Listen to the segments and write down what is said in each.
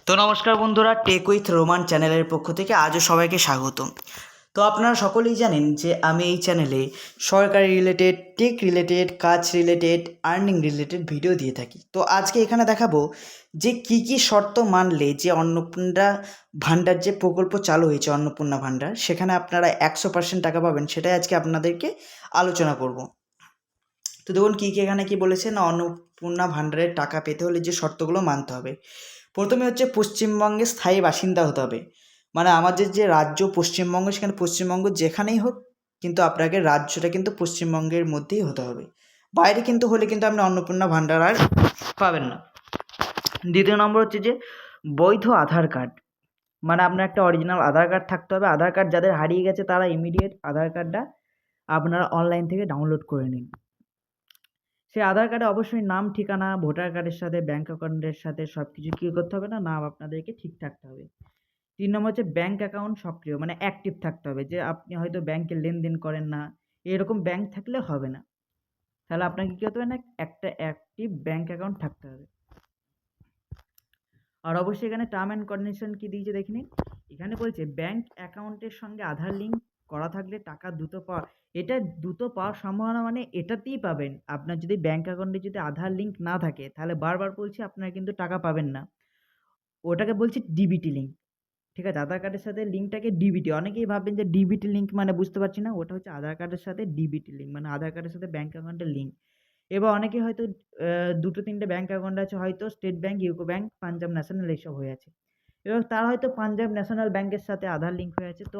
তো নমস্কার বন্ধুরা, টেক উইথ রোমান চ্যানেলের পক্ষ থেকে আজও সবাইকে স্বাগত। তো আপনারা সকলেই জানেন যে আমি এই চ্যানেলে সরকারি রিলেটেড, টেক রিলেটেড, কাজ রিলেটেড, আর্নিং রিলেটেড ভিডিও দিয়ে থাকি। তো আজকে এখানে দেখাবো যে কি কি শর্ত মানলে যে অন্নপূর্ণা ভাণ্ডার যে প্রকল্প চালু হয়েছে, অন্নপূর্ণা ভাণ্ডার, সেখানে আপনারা 100% টাকা পাবেন, সেটাই আজকে আপনাদেরকে আলোচনা করব। তো দেখুন কী কী এখানে কি বলেছে না, অন্নপূর্ণা ভাণ্ডারের টাকা পেতে হলে যে শর্তগুলো মানতে হবে। প্রথমে হচ্ছে পশ্চিমবঙ্গে স্থায়ী বাসিন্দা হতে হবে, মানে আমাদের যে রাজ্য পশ্চিমবঙ্গ, সেখানে পশ্চিমবঙ্গ যেখানেই হোক কিন্তু আপনাকে রাজ্যটা কিন্তু পশ্চিমবঙ্গের মধ্যেই হতে হবে। বাইরে কিন্তু হলে কিন্তু আপনি অন্নপূর্ণা ভাণ্ডার আর পাবেন না। দ্বিতীয় নম্বর হচ্ছে যে বৈধ আধার কার্ড, মানে আপনার একটা অরিজিনাল আধার কার্ড থাকতে হবে। আধার কার্ড যাদের হারিয়ে গেছে তারা ইমিডিয়েট আধার কার্ডটা আপনারা অনলাইন থেকে ডাউনলোড করে নিন। সেই আধার কার্ডে অবশ্যই নাম, ঠিকানা, ভোটার কার্ডের সাথে ব্যাঙ্ক অ্যাকাউন্টের সাথে সব কিছু কী করতে হবে না, নাম আপনাদেরকে ঠিক থাকতে হবে। ৩ নম্বর হচ্ছে ব্যাঙ্ক অ্যাকাউন্ট সক্রিয়, মানে অ্যাক্টিভ থাকতে হবে। যে আপনি হয়তো ব্যাংকে লেনদেন করেন না, এরকম ব্যাঙ্ক থাকলে হবে না। তাহলে আপনাকে কী হতে হবে না, একটা অ্যাক্টিভ ব্যাঙ্ক অ্যাকাউন্ট থাকতে হবে। আর অবশ্যই এখানে টার্ম অ্যান্ড কন্ডিশন কী দিয়েছে দেখে নিন। এখানে বলছে ব্যাঙ্ক অ্যাকাউন্টের সঙ্গে আধার লিঙ্ক করা থাকলে টাকা দ্রুত পাওয়া। এটা দ্রুত পাওয়ার সম্ভাবনা মানে এটাতেই পাবেন। আপনার যদি ব্যাঙ্ক অ্যাকাউন্টে যদি আধার লিঙ্ক না থাকে তাহলে বারবার বলছি আপনারা কিন্তু টাকা পাবেন না। ওটাকে বলছি ডিবিটি লিঙ্ক। ঠিক আছে, আধার কার্ডের সাথে লিঙ্কটাকে ডিবিটি, অনেকেই ভাববেন যে ডিবিটি লিঙ্ক মানে বুঝতে পারছি না, ওটা হচ্ছে আধার কার্ডের সাথে ডিবিটি লিঙ্ক, মানে আধার কার্ডের সাথে ব্যাঙ্ক অ্যাকাউন্টের লিঙ্ক। এবার অনেকে হয়তো ২-৩টে ব্যাঙ্ক অ্যাকাউন্ট আছে, হয়তো state bank, UCO bank, Punjab national এইসব হয়ে আছে। এবার তার হয়তো পাঞ্জাব ন্যাশনাল ব্যাঙ্কের সাথে আধার লিঙ্ক হয়ে আছে, তো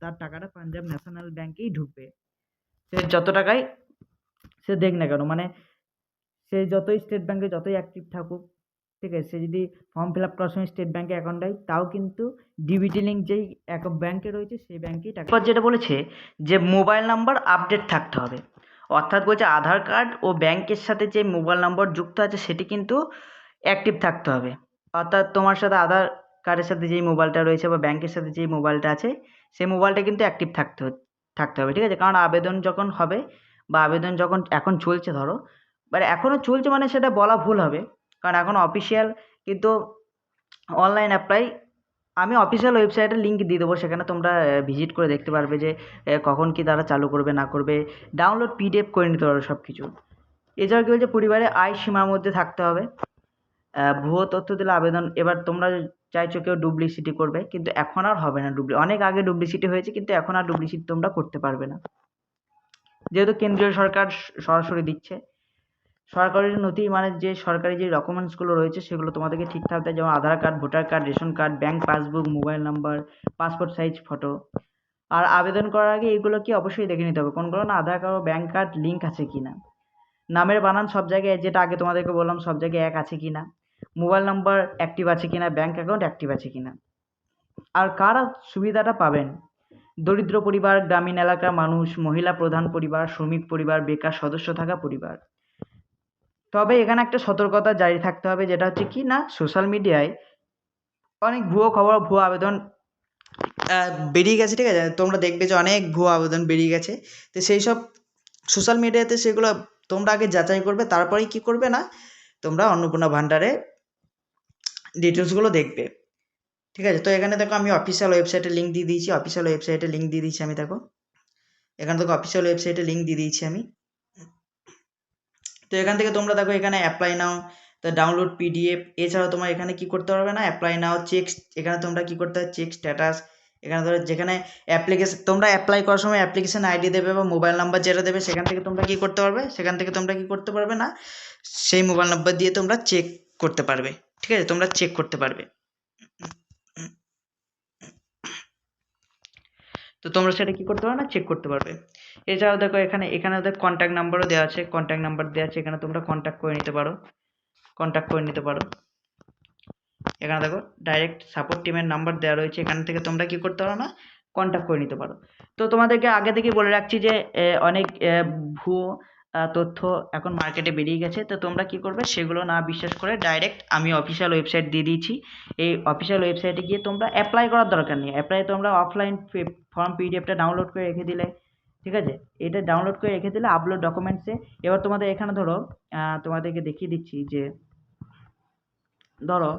তার টাকাটা পাঞ্জাব ন্যাশনাল ব্যাঙ্কেই ঢুকবে। সে যত টাকাই সে দেখ না কেন, মানে সে যতই স্টেট ব্যাঙ্কে যতই অ্যাক্টিভ থাকুক, ঠিক আছে, সে যদি ফর্ম ফিল আপ করার সময় স্টেট ব্যাঙ্কে অ্যাকাউন্ট দেয় তাও কিন্তু ডিবিটি লিঙ্ক যেই ব্যাঙ্কে রয়েছে সেই ব্যাঙ্কেই টাকা। এবার যেটা বলেছে যে মোবাইল নাম্বার আপডেট থাকতে হবে, অর্থাৎ বলছে আধার কার্ড ও ব্যাঙ্কের সাথে যে মোবাইল নম্বর যুক্ত আছে সেটি কিন্তু অ্যাক্টিভ থাকতে হবে। অর্থাৎ তোমার সাথে আধার কার্ডের সাথে যেই মোবাইলটা রয়েছে বা ব্যাঙ্কের সাথে যেই মোবাইলটা আছে সেই মোবাইলটা কিন্তু অ্যাক্টিভ থাকতে হবে, ঠিক আছে। কারণ আবেদন যখন হবে বা আবেদন যখন এখন চলছে, ধরো মানে এখনও চলছে, মানে সেটা বলা ভুল হবে, কারণ এখনও অফিসিয়াল কিন্তু অনলাইন অ্যাপ্লাই, আমি অফিসিয়াল ওয়েবসাইটের লিঙ্ক দিয়ে দেবো, সেখানে তোমরা ভিজিট করে দেখতে পারবে যে কখন কি তারা চালু করবে না করবে, ডাউনলোড পিডিএফ করে নিতে পারবে সব কিছু। এছাড়াও কী বলছে, পরিবারে আয় সীমার মধ্যে থাকতে হবে। ভুয়ো তথ্য দিলে আবেদন, এবার তোমরা চাইছো কেউ ডুপ্লিসিটি করবে, কিন্তু এখন আর হবে না। অনেক আগে ডুপ্লিসিটি হয়েছে, কিন্তু এখন আর ডুপ্লিসিটি তোমরা করতে পারবে না, যেহেতু কেন্দ্রীয় সরকার সরাসরি দিচ্ছে। সরকারি নথি মানে যে সরকারি যে ডকুমেন্টসগুলো রয়েছে সেগুলো তোমাদেরকে ঠিক থাকতে হবে, যেমন Aadhaar card, voter card, ration card, bank passbook, mobile number, passport size photo. আর আবেদন করার আগে এগুলো কি অবশ্যই দেখে নিতে হবে কোনগুলো না আধার কার্ড ও ব্যাঙ্ক কার্ড লিঙ্ক আছে কিনা। নামের বানান সব জায়গায়, যেটা আগে তোমাদেরকে বললাম, সব জায়গায় এক আছে কিনা। মোবাইল নাম্বার অ্যাক্টিভ আছে কিনা, ব্যাঙ্ক অ্যাকাউন্ট অ্যাক্টিভ আছে কিনা। আর কারা সুবিধাটা পাবেন, দরিদ্র পরিবার, গ্রামীণ এলাকার মানুষ, মহিলা প্রধান পরিবার, শ্রমিক পরিবার, বেকার সদস্য থাকা পরিবার। তবে এখানে একটা সতর্কতা জারি থাকতে হবে, যেটা হচ্ছে কি না, সোশ্যাল মিডিয়ায় অনেক ভুয়ো খবর, ভুয়ো আবেদন বেরিয়ে গেছে, ঠিক আছে। তোমরা দেখবে যে অনেক ভুয়ো আবেদন বেরিয়ে গেছে, তো সেই সব সোশ্যাল মিডিয়াতে সেগুলো তোমরা আগে যাচাই করবে, তারপরেই কি করবে না, তোমরা অন্নপূর্ণা ভাণ্ডারে ডিটেলসগুলো দেখবে, ঠিক আছে। তো এখানে দেখো আমি অফিসিয়াল ওয়েবসাইটের লিঙ্ক দিয়ে দিয়েছি, আমি দেখো এখানে দেখো অফিসিয়াল ওয়েবসাইটের লিঙ্ক দিয়ে দিয়েছি আমি। তো এখান থেকে তোমরা দেখো এখানে অ্যাপ্লাই নাও, তো ডাউনলোড পিডিএফ, এছাড়াও তোমার এখানে কি করতে পারবে না, অ্যাপ্লাই নাও, চেক, এখানে তোমরা কি করতে হবে, চেক স্ট্যাটাস। এখানে ধরো যেখানে অ্যাপ্লিকেশন, তোমরা অ্যাপ্লাই করার সময় অ্যাপ্লিকেশন আইডি দেবে বা মোবাইল নাম্বার যেটা দেবে, সেখান থেকে তোমরা কি করতে পারবে না, সেই মোবাইল নাম্বার দিয়ে তোমরা চেক করতে পারবে, ঠিক আছে, তোমরা চেক করতে পারবে। তো তোমরা সেটা কি করতে পারো না, চেক করতে পারবে। এছাড়াও দেখো এখানে ওদের কন্ট্যাক্ট নাম্বারও দেওয়া আছে, এখানে তোমরা কন্ট্যাক্ট করে নিতে পারো। এখানে দেখো ডাইরেক্ট সাপোর্ট টিমের নাম্বার দেওয়া রয়েছে, এখান থেকে তোমরা কি করতে পারো না, কন্ট্যাক্ট করে নিতে পারো। তো তোমাদেরকে আগে থেকেই বলে রাখছি যে অনেক ভুয়ো তথ্য এখন মার্কেটে বেরিয়ে গেছে, তো তোমরা কি করবে, সেগুলো না বিশ্বাস করে ডাইরেক্ট আমি অফিসিয়াল ওয়েবসাইট দিয়ে দিয়েছি, এই অফিসিয়াল ওয়েবসাইটে গিয়ে তোমরা অ্যাপ্লাই করার দরকার নেই। অ্যাপ্লাই তোমরা অফলাইন ফর্ম পিডিএফটা ডাউনলোড করে রেখে দিলে, ঠিক আছে, এটা ডাউনলোড করে রেখে দিলে আপলোড ডকুমেন্টসে। এবার তোমাদের এখানে ধরো তোমাদেরকে দেখিয়ে দিচ্ছি যে ধরো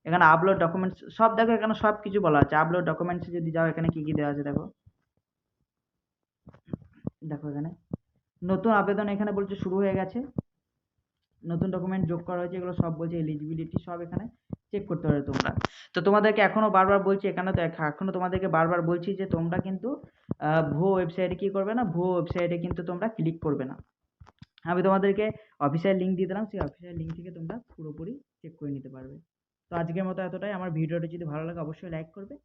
এখানে আপলোড ডকুমেন্টস সব দেখো, এখানে সব কিছু বলা আছে। আপলোড ডকুমেন্টসে যদি যাও, এখানে কি কি দেওয়া আছে দেখো। দেখো এখানে নতুন আবেদন এখানে বলছে শুরু হয়ে গেছে, নতুন ডকুমেন্ট যোগ করা হয়েছে, এগুলো সব বলছে, এলিজিবিলিটি সব এখানে চেক করতে পারবে তোমরা। তো তোমাদেরকে এখনো বারবার বলছি, এখানে তো এখনো তোমাদেরকে বারবার বলছি যে তোমরা কিন্তু ভুয়ো ওয়েবসাইটে কি করবে না, ভুয়ো ওয়েবসাইটে কিন্তু তোমরা ক্লিক করবে না। আমি তোমাদেরকে অফিসিয়াল লিঙ্ক দিয়ে দিলাম, সেই অফিসিয়াল লিঙ্ক থেকে তোমরা পুরোপুরি চেক করে নিতে পারবে। তো আজকের মতো এতটাই। আমার ভিডিওটা যদি ভালো লাগে অবশ্যই লাইক করবে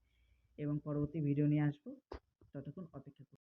এবং পরবর্তী ভিডিও নিয়ে আসবো, ততক্ষণ অপেক্ষা করবে।